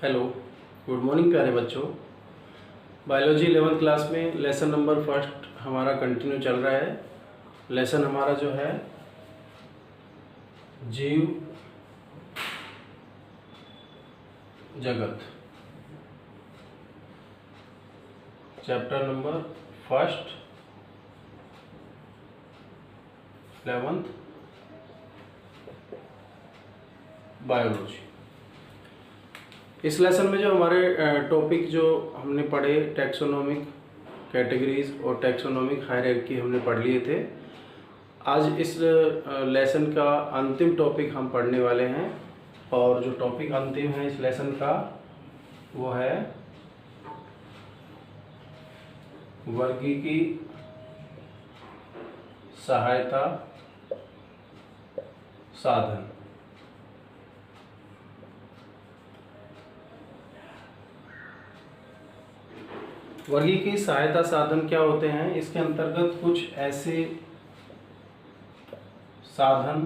Hello, good morning प्यारे बच्चों। Biology 11th class में लेसन नंबर फर्स्ट हमारा कंटिन्यू चल रहा है। लेसन हमारा जो है जीव जगत, chapter number first 11th biology. इस लेसन में जो हमारे टॉपिक जो हमने पढ़े टैक्सोनॉमिक कैटेगरीज और टैक्सोनॉमिक हायरार्की हमने पढ़ लिए थे। आज इस लेसन का अंतिम टॉपिक हम पढ़ने वाले हैं और जो टॉपिक अंतिम है इस लेसन का वो है वर्गीकी सहायता साधन। वर्गीकी सहायता साधन क्या होते हैं? इसके अंतर्गत कुछ ऐसे साधन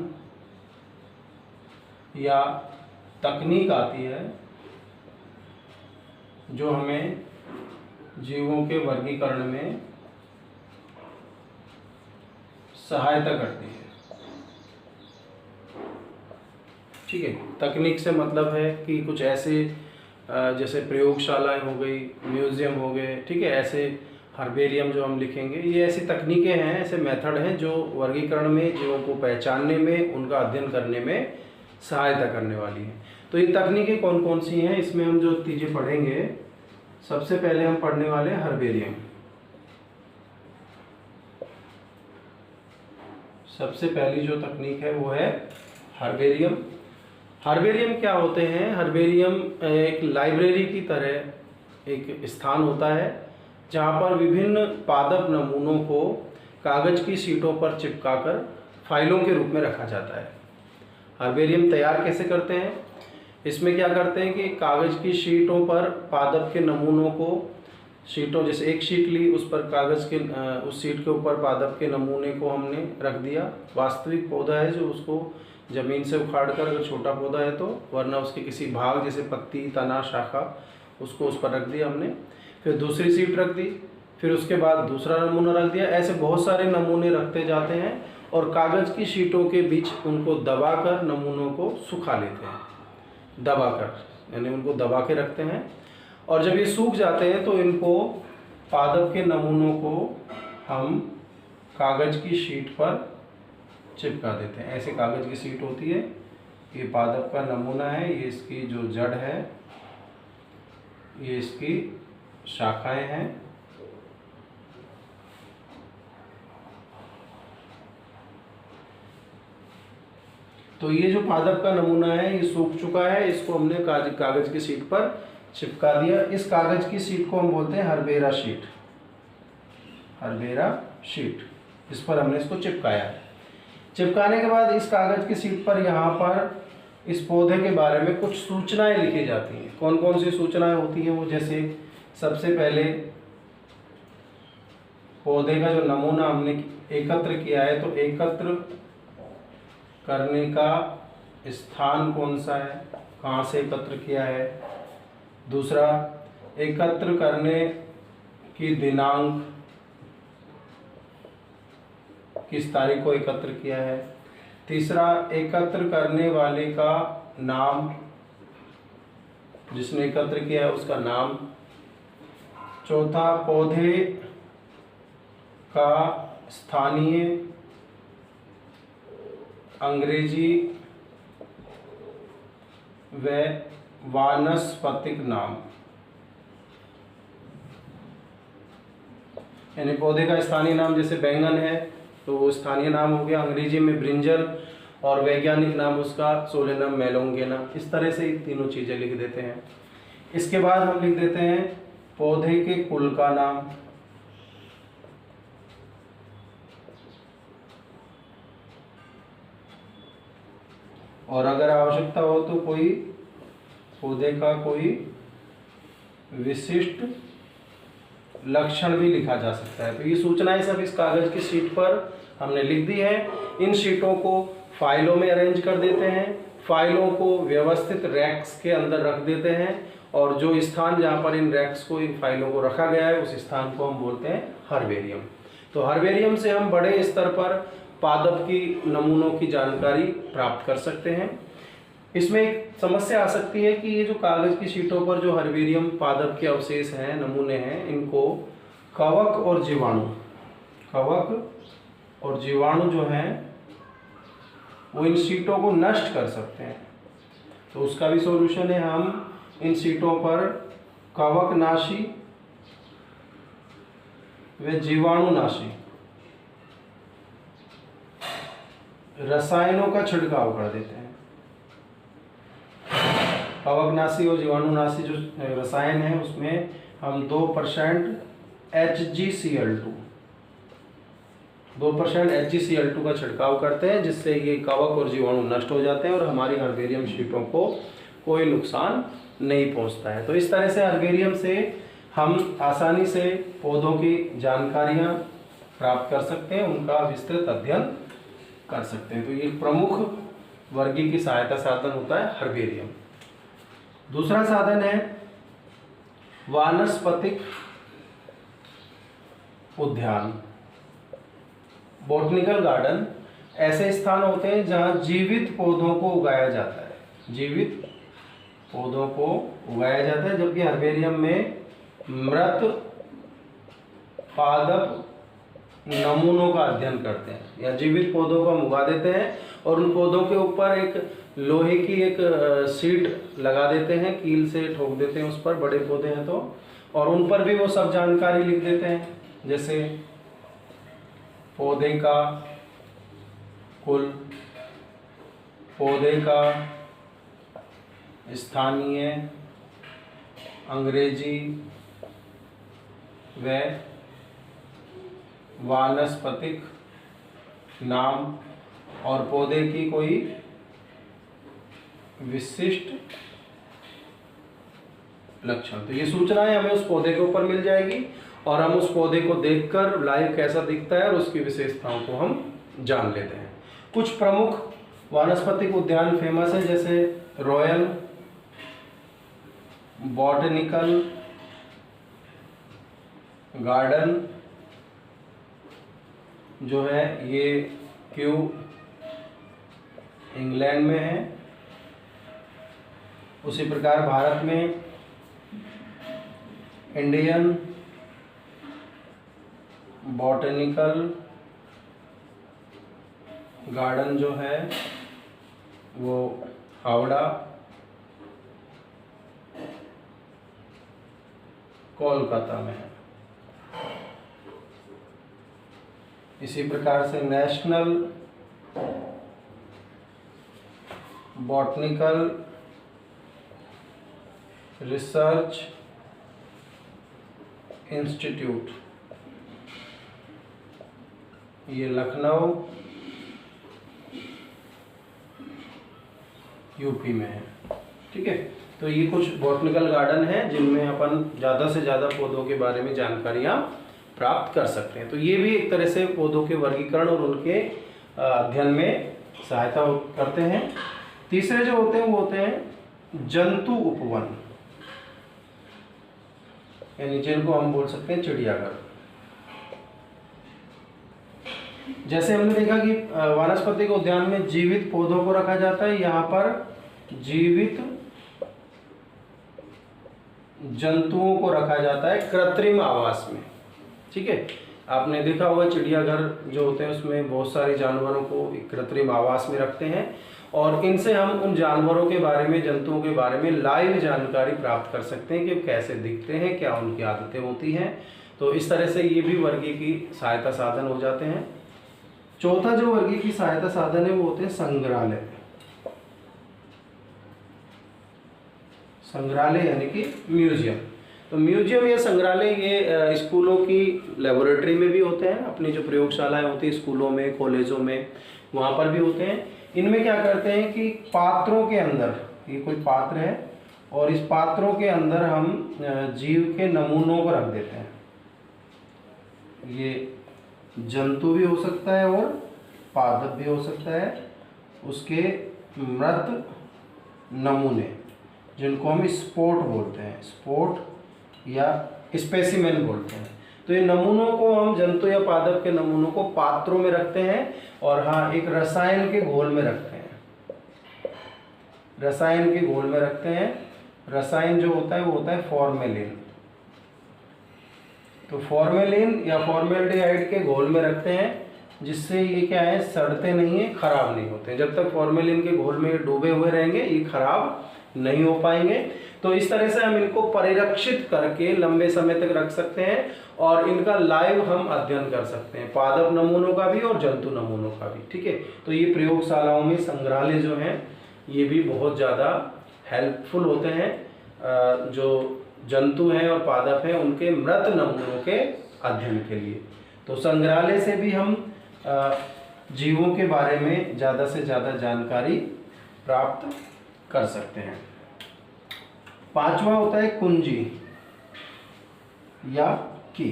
या तकनीक आती है जो हमें जीवों के वर्गीकरण में सहायता करती है। ठीक है, तकनीक से मतलब है कि कुछ ऐसे जैसे प्रयोगशालाएं हो गई, म्यूज़ियम हो गए, ठीक है, ऐसे हर्बेरियम जो हम लिखेंगे, ये ऐसी तकनीकें हैं, ऐसे मेथड हैं जो वर्गीकरण में जीवों को पहचानने में, उनका अध्ययन करने में सहायता करने वाली हैं। तो ये तकनीकें कौन कौन सी हैं, इसमें हम जो चीज़ें पढ़ेंगे, सबसे पहले हम पढ़ने वाले हैं हर्बेरियम। सबसे पहली जो तकनीक है वो है हर्बेरियम। हर्बेरियम क्या होते हैं? हर्बेरियम एक लाइब्रेरी की तरह एक स्थान होता है जहाँ पर विभिन्न पादप नमूनों को कागज़ की शीटों पर चिपकाकर फाइलों के रूप में रखा जाता है। हर्बेरियम तैयार कैसे करते हैं? इसमें क्या करते हैं कि कागज़ की शीटों पर पादप के नमूनों को, शीटों जैसे एक शीट ली, उस पर कागज़ के उस शीट के ऊपर पादप के नमूने को हमने रख दिया। वास्तविक पौधा है जो उसको ज़मीन से उखाड़कर, अगर छोटा पौधा है तो, वरना उसके किसी भाग जैसे पत्ती, तना, शाखा, उसको उस पर रख दिया हमने। फिर दूसरी शीट रख दी, फिर उसके बाद दूसरा नमूना रख दिया। ऐसे बहुत सारे नमूने रखते जाते हैं और कागज़ की शीटों के बीच उनको दबाकर नमूनों को सुखा लेते हैं। दबाकर यानी उनको दबा के रखते हैं और जब ये सूख जाते हैं तो इनको, पादप के नमूनों को हम कागज़ की शीट पर चिपका देते हैं। ऐसे कागज़ की शीट होती है, ये पादप का नमूना है, ये इसकी जो जड़ है, ये इसकी शाखाएं हैं। तो ये जो पादप का नमूना है ये सूख चुका है, इसको हमने कागज़ की शीट पर चिपका दिया। इस कागज़ की शीट को हम बोलते हैं हर्बेरा शीट। हर्बेरा शीट, इस पर हमने इसको चिपकाया। चिपकाने के बाद इस कागज़ की शीट पर यहाँ पर इस पौधे के बारे में कुछ सूचनाएं लिखी जाती हैं। कौन कौन सी सूचनाएं होती हैं वो? जैसे सबसे पहले पौधे का जो नमूना हमने एकत्र किया है, तो एकत्र करने का स्थान कौन सा है, कहाँ से एकत्र किया है। दूसरा, एकत्र करने की दिनांक, किस तारीख को एकत्र किया है। तीसरा, एकत्र करने वाले का नाम, जिसने एकत्र किया है उसका नाम। चौथा, पौधे का स्थानीय अंग्रेजी व वानस्पतिक नाम, यानी पौधे का स्थानीय नाम, जैसे बैंगन है तो वो स्थानीय नाम हो गया, अंग्रेजी में ब्रिंजल, और वैज्ञानिक नाम उसका सोलेनम मेलोंगेना। इस तरह से तीनों चीज़ें लिख देते हैं। इसके बाद हम लिख देते हैं पौधे के कुल का नाम, और अगर आवश्यकता हो तो कोई पौधे का कोई विशिष्ट लक्षण भी लिखा जा सकता है। तो ये सूचनाएं सब इस कागज़ की शीट पर हमने लिख दी है। इन शीटों को फाइलों में अरेंज कर देते हैं, फाइलों को व्यवस्थित रैक्स के अंदर रख देते हैं और जो स्थान जहाँ पर इन रैक्स को, इन फाइलों को रखा गया है, उस स्थान को हम बोलते हैं हर्बेरियम। तो हर्बेरियम से हम बड़े स्तर पर पादप की नमूनों की जानकारी प्राप्त कर सकते हैं। इसमें एक समस्या आ सकती है कि ये जो कागज की शीटों पर जो हर्बेरियम पादप के अवशेष हैं, नमूने हैं, इनको कवक और जीवाणु जो हैं वो इन शीटों को नष्ट कर सकते हैं। तो उसका भी सॉल्यूशन है, हम इन शीटों पर कवकनाशी व जीवाणुनाशी रसायनों का छिड़काव कर देते हैं। कवकनाशी और जीवाणुनाशी जो रसायन है उसमें हम 2% HgCl2 का छिड़काव करते हैं, जिससे ये कवक और जीवाणु नष्ट हो जाते हैं और हमारी हर्बेरियम शीटों को कोई नुकसान नहीं पहुंचता है। तो इस तरह से हर्बेरियम से हम आसानी से पौधों की जानकारियां प्राप्त कर सकते हैं, उनका विस्तृत अध्ययन कर सकते हैं। तो ये प्रमुख वर्गीय की सहायता साधन होता है हर्बेरियम। दूसरा साधन है वानस्पतिक उद्यान, बॉटनिकल गार्डन। ऐसे स्थान होते हैं जहां जीवित पौधों को उगाया जाता है, जबकि हर्बेरियम में मृत पादप नमूनों का अध्ययन करते हैं, या जीवित पौधों को हम उगा देते हैं और उन पौधों के ऊपर एक लोहे की एक शीट लगा देते हैं, कील से ठोक देते हैं उस पर, बड़े पौधे हैं तो, और उन पर भी वो सब जानकारी लिख देते हैं, जैसे पौधे का कुल, पौधे का स्थानीय अंग्रेजी व वानस्पतिक नाम, और पौधे की कोई विशिष्ट लक्षण। तो ये सूचनाएं हमें उस पौधे के ऊपर मिल जाएगी और हम उस पौधे को देखकर लाइव कैसा दिखता है और उसकी विशेषताओं को हम जान लेते हैं। कुछ प्रमुख वानस्पतिक उद्यान फेमस है, जैसे रॉयल बॉटनिकल गार्डन जो है ये क्यू इंग्लैंड में है। उसी प्रकार भारत में इंडियन बॉटनिकल गार्डन जो है वो हावड़ा कोलकाता में है। इसी प्रकार से नेशनल बॉटनिकल रिसर्च इंस्टीट्यूट ये लखनऊ यूपी में है। ठीक है, तो ये कुछ बॉटनिकल गार्डन हैं जिनमें अपन ज़्यादा से ज़्यादा पौधों के बारे में जानकारियाँ प्राप्त कर सकते हैं। तो ये भी एक तरह से पौधों के वर्गीकरण और उनके अध्ययन में सहायता करते हैं। तीसरे जो होते हैं वो होते हैं जंतु उपवन, यानी जिनको हम बोल सकते हैं चिड़ियाघर। जैसे हमने देखा कि वानस्पतिक उद्यान में जीवित पौधों को रखा जाता है, यहाँ पर जीवित जंतुओं को रखा जाता है कृत्रिम आवास में। ठीक है, आपने देखा होगा चिड़ियाघर जो होते हैं उसमें बहुत सारे जानवरों को एक कृत्रिम आवास में रखते हैं और इनसे हम उन जानवरों के बारे में, जंतुओं के बारे में लाइव जानकारी प्राप्त कर सकते हैं कि कैसे दिखते हैं, क्या उनकी आदतें होती हैं। तो इस तरह से ये भी वर्गीय की सहायता साधन हो जाते हैं। चौथा जो वर्गीय की सहायता साधन है वो होते हैं संग्रहालय। संग्रहालय यानी कि म्यूजियम। तो म्यूजियम या संग्रहालय ये स्कूलों की लेबोरेटरी में भी होते हैं, अपनी जो प्रयोगशालाएं होती हैं स्कूलों में, कॉलेजों में, वहाँ पर भी होते हैं। इनमें क्या करते हैं कि पात्रों के अंदर, ये कोई पात्र है और इस पात्रों के अंदर हम जीव के नमूनों को रख देते हैं। ये जंतु भी हो सकता है और पादप भी हो सकता है, उसके मृत नमूने। जिनको हम स्पोर्ट बोलते हैं, स्पोर्ट या स्पेसिमेन बोलते हैं। तो ये नमूनों को हम जंतु या पादप के नमूनों को पात्रों में रखते हैं और हाँ एक रसायन के घोल में रखते हैं, रसायन के घोल में रखते हैं। रसायन जो होता है वो होता है फॉर्मेलिन। तो फॉर्मेलिन या फॉर्मेल्डिहाइड के घोल में रखते हैं, जिससे ये क्या है, सड़ते नहीं है, खराब नहीं होते। जब तक फॉर्मेलिन के घोल में डूबे हुए रहेंगे ये खराब नहीं हो पाएंगे। तो इस तरह से हम इनको परिरक्षित करके लंबे समय तक रख सकते हैं और इनका लाइव हम अध्ययन कर सकते हैं, पादप नमूनों का भी और जंतु नमूनों का भी। ठीक है, तो ये प्रयोगशालाओं में संग्रहालय जो हैं ये भी बहुत ज़्यादा हेल्पफुल होते हैं जो जंतु हैं और पादप हैं उनके मृत नमूनों के अध्ययन के लिए। तो संग्रहालय से भी हम जीवों के बारे में ज़्यादा से ज़्यादा जानकारी प्राप्त कर सकते हैं। पांचवा होता है कुंजी या की।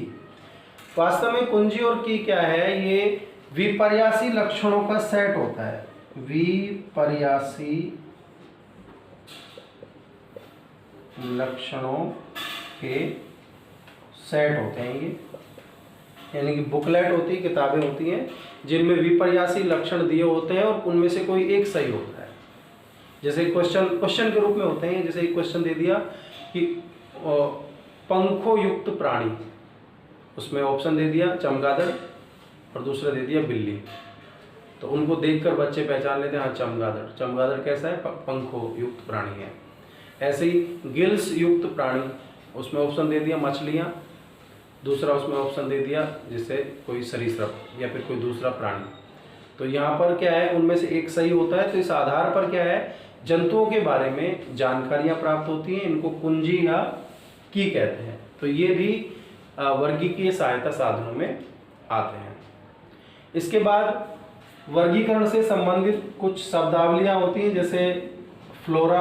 वास्तव में कुंजी और की क्या है, ये विपर्यासी लक्षणों का सेट होता है। विपर्यासी लक्षणों के सेट होते हैं ये, यानी कि बुकलेट होती है, किताबें होती हैं जिनमें विपर्यासी लक्षण दिए होते हैं और उनमें से कोई एक सही होता है। जैसे क्वेश्चन के रूप में होते हैं। जैसे एक क्वेश्चन दे दिया कि पंखों युक्त प्राणी, उसमें ऑप्शन दे दिया चमगादड़ और दूसरा दे दिया बिल्ली। तो उनको देखकर बच्चे पहचान लेते हैं, हाँ चमगादड़, चमगादड़ कैसा है, पंखों युक्त प्राणी है। ऐसे ही गिल्स युक्त प्राणी, उसमें ऑप्शन दे दिया मछलियाँ, दूसरा उसमें ऑप्शन दे दिया जिससे कोई सरीसृप या फिर कोई दूसरा प्राणी। तो यहाँ पर क्या है, उनमें से एक सही होता है। तो इस आधार पर क्या है, जंतुओं के बारे में जानकारियाँ प्राप्त होती हैं। इनको कुंजी या की कहते हैं। तो ये भी वर्गीकीय सहायता साधनों में आते हैं। इसके बाद वर्गीकरण से संबंधित कुछ शब्दावलियाँ होती हैं, जैसे फ्लोरा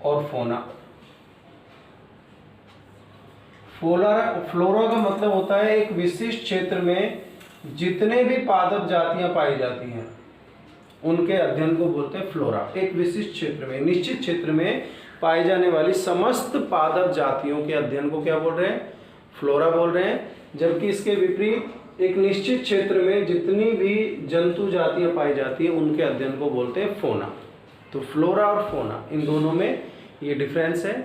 और फोना। फ्लोरा का मतलब होता है एक विशिष्ट क्षेत्र में जितने भी पादप जातियां पाई जाती हैं उनके अध्ययन को बोलते हैं फ्लोरा। एक विशिष्ट क्षेत्र में, निश्चित क्षेत्र में पाई जाने वाली समस्त पादप जातियों के अध्ययन को क्या बोल रहे हैं, फ्लोरा बोल रहे हैं। जबकि इसके विपरीत एक निश्चित क्षेत्र में जितनी भी जंतु जातियां पाई जाती हैं उनके अध्ययन को बोलते हैं फोना। तो फ्लोरा और फोना, इन दोनों में ये डिफरेंस है।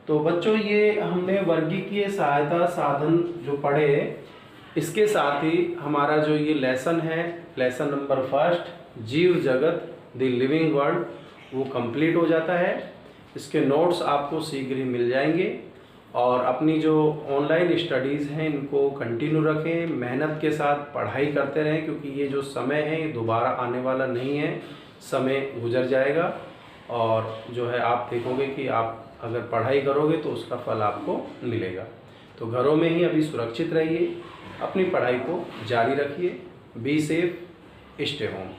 तो बच्चों ये हमने वर्गीकीय सहायता साधन जो पढ़े, इसके साथ ही हमारा जो ये लेसन है, लेसन नंबर 1 जीव जगत द लिविंग वर्ल्ड, वो कंप्लीट हो जाता है। इसके नोट्स आपको शीघ्र ही मिल जाएंगे और अपनी जो ऑनलाइन स्टडीज़ हैं इनको कंटिन्यू रखें, मेहनत के साथ पढ़ाई करते रहें, क्योंकि ये जो समय है ये दोबारा आने वाला नहीं है, समय गुजर जाएगा। और जो है आप देखोगे कि आप अगर पढ़ाई करोगे तो उसका फल आपको मिलेगा। तो घरों में ही अभी सुरक्षित रहिए, अपनी पढ़ाई को जारी रखिए। Be safe, stay home.